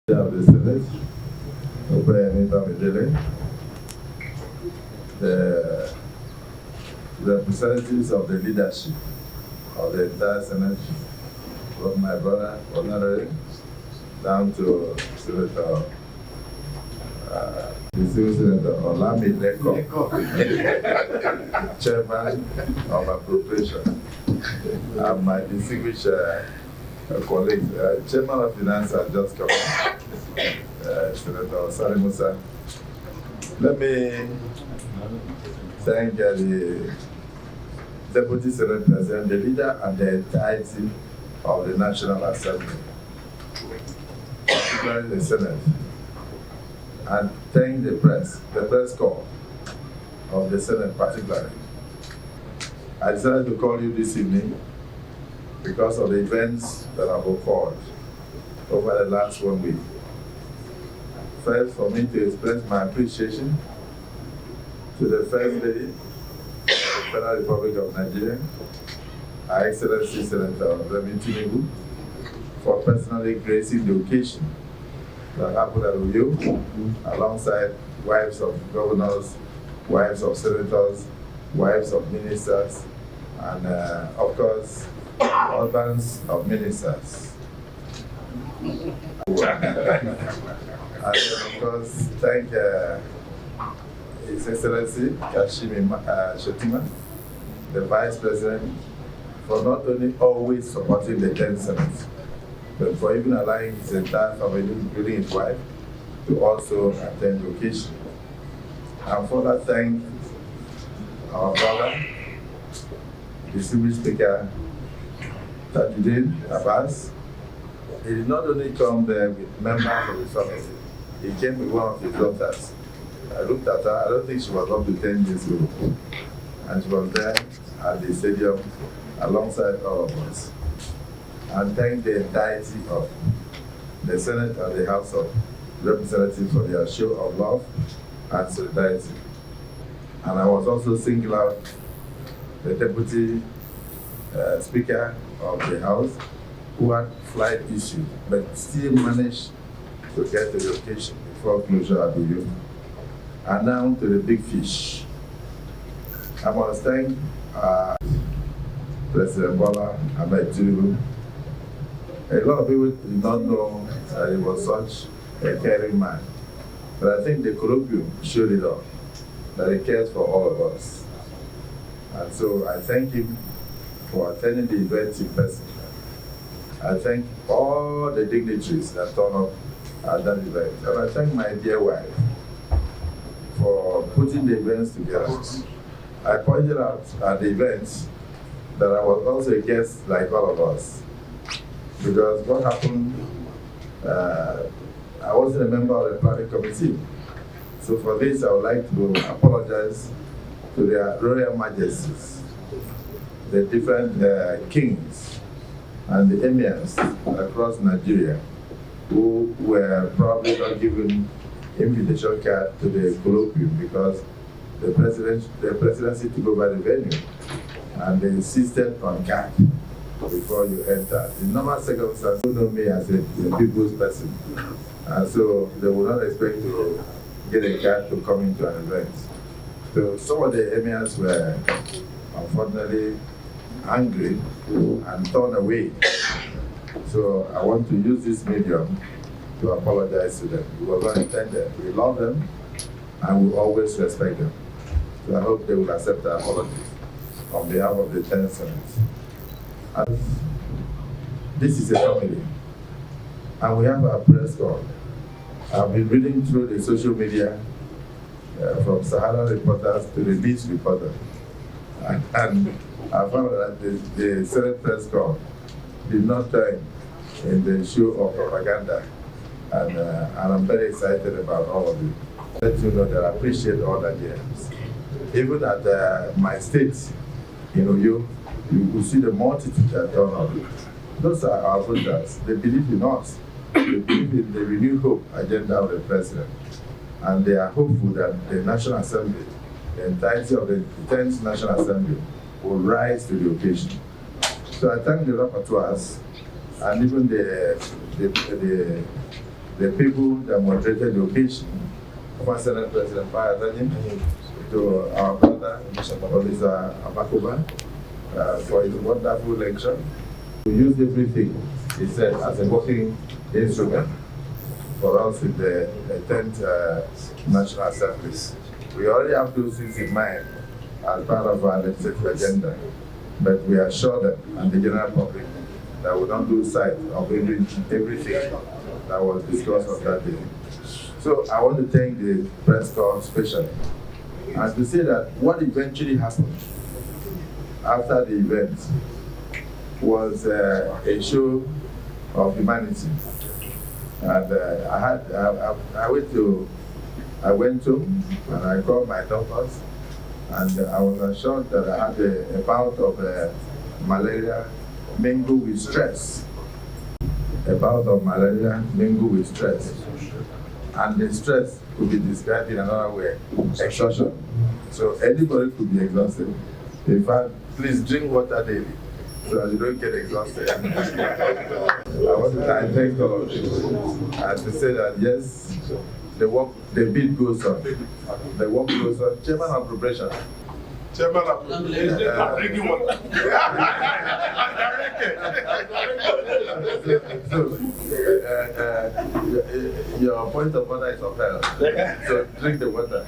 Of the Senate, the representatives of the leadership of the entire Senate, from my brother, Honorary, down to Senator, the civil Senator Olami Leko, Chairman of Appropriation, and my distinguished colleague, Chairman of Finance has just come, Senator Sani Musa. Let me thank the Deputy Senate President, the leader, and the entirety of the National Assembly, particularly the Senate, and thank the press corps of the Senate particularly. I decided to call you this evening because of the events that have occurred over the last 1 week. First, for me to express my appreciation to the First Lady of the Federal Republic of Nigeria, Her Excellency Senator Remi Tinubu, for personally gracing the occasion that happened at Uyo, alongside wives of governors, wives of senators, wives of ministers, and of course, husbands of ministers. And then, of course, thank His Excellency Kashimi Shetima, the Vice President, for not only always supporting the 10th Senate, but for even allowing his entire family, including his wife, to also attend the occasion. And further thank our brother, the Distinguished Speaker, Tajuddin Abbas. He did not only come there with members of his family, he came with one of his daughters. I looked at her, I don't think she was up to 10 years old. And she was there at the stadium alongside all of us. And thank the entirety of the Senate and the House of Representatives for their show of love and solidarity. And I was also singled out the Deputy Speaker of the House, who had flight issues, but still managed to get to the occasion before closure at Uyo. And now to the big fish. I must thank President Bola Ahmed Tinubu. A lot of people did not know that he was such a caring man. But I think the colloquium showed it all, that he cares for all of us. And so I thank him for attending the event in person. I thank all the dignitaries that turned up at that event. And I thank my dear wife for putting the events together. I pointed out at the events that I was also a guest like all of us. Because what happened, I wasn't a member of the planning committee. So for this, I would like to apologize to their Royal Majesties, the different kings and the emirs across Nigeria, who were probably not given invitation card to the colloquium because the presidency took over the venue and they insisted on card before you enter. In normal circumstances, you know me as a people's person, and so they will not expect to get a card to come into an event. So some of the emirs were unfortunately angry and turned away. So I want to use this medium to apologize to them. We were not intended. We love them and we always respect them. So I hope they will accept our apologies on behalf of the 10th Senate. And this is a family, and we have our press corps. I've been reading through the social media from Sahara reporters to the Beach reporter, and I found that the Senate press corps did not join in the show of propaganda, and I'm very excited about all of it. Let you know that I appreciate all Nigerians. Even at my state, in Uyo, you will see the multitude that turn up. Those are our voters. They believe in us. They believe in the renewed hope agenda of the president. And they are hopeful that the National Assembly, the entirety of the 10th National Assembly, will rise to the occasion. So I thank the rapporteurs and even the the people that moderated the occasion, former Senate President Fayadani, to our brother, Professor Akpabio, for his wonderful lecture. We used everything, he said, as a working instrument for us in the 10th National Assembly. We already have those things in mind as part of our legislative agenda, but we assure them and the general public that we don't lose sight of everything that was discussed on that day. So I want to thank the press corps especially, and to say that what eventually happened after the event was a show of humanity. And I went home and I called my doctors, and I was assured that I had a bout of malaria mingled with stress. A bout of malaria mingled with stress. And the stress could be described in another way, exhaustion. So anybody could be exhausted. In fact, please drink water daily so that you don't get exhausted. I want to thank all of you and to say that yes, the beat goes on. The work goes on. Chairman of Preparation. Chairman of Preparation. Drinking water. Your point of order is upheld. So drink the water.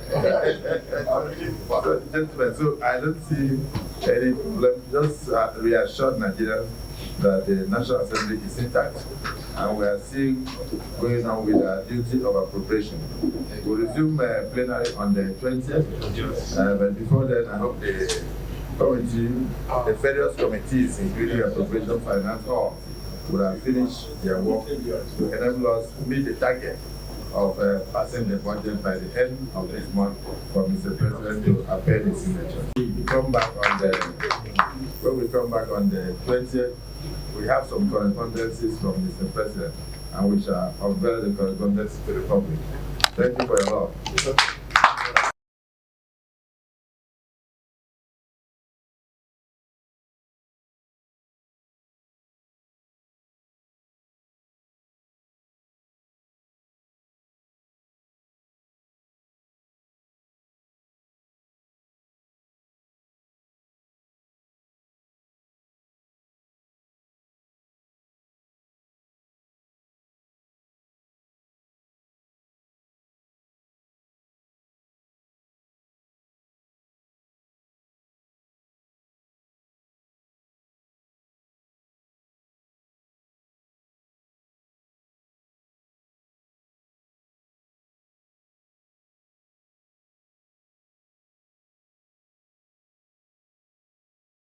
So, gentlemen, so I don't see any problem. Just reassure Nigerians that the National Assembly is intact, and we are still going on with our duty of appropriation. We'll resume plenary on the 20th, but before then, I hope the various committees, including appropriation, finance, all would have finished their work to enable us to meet the target of passing the budget by the end of this month for Mr. President to appear his signature. When we come back on the 20th, we have some correspondences from Mr. President, and we shall unveil the correspondences to the public. Thank you for your love.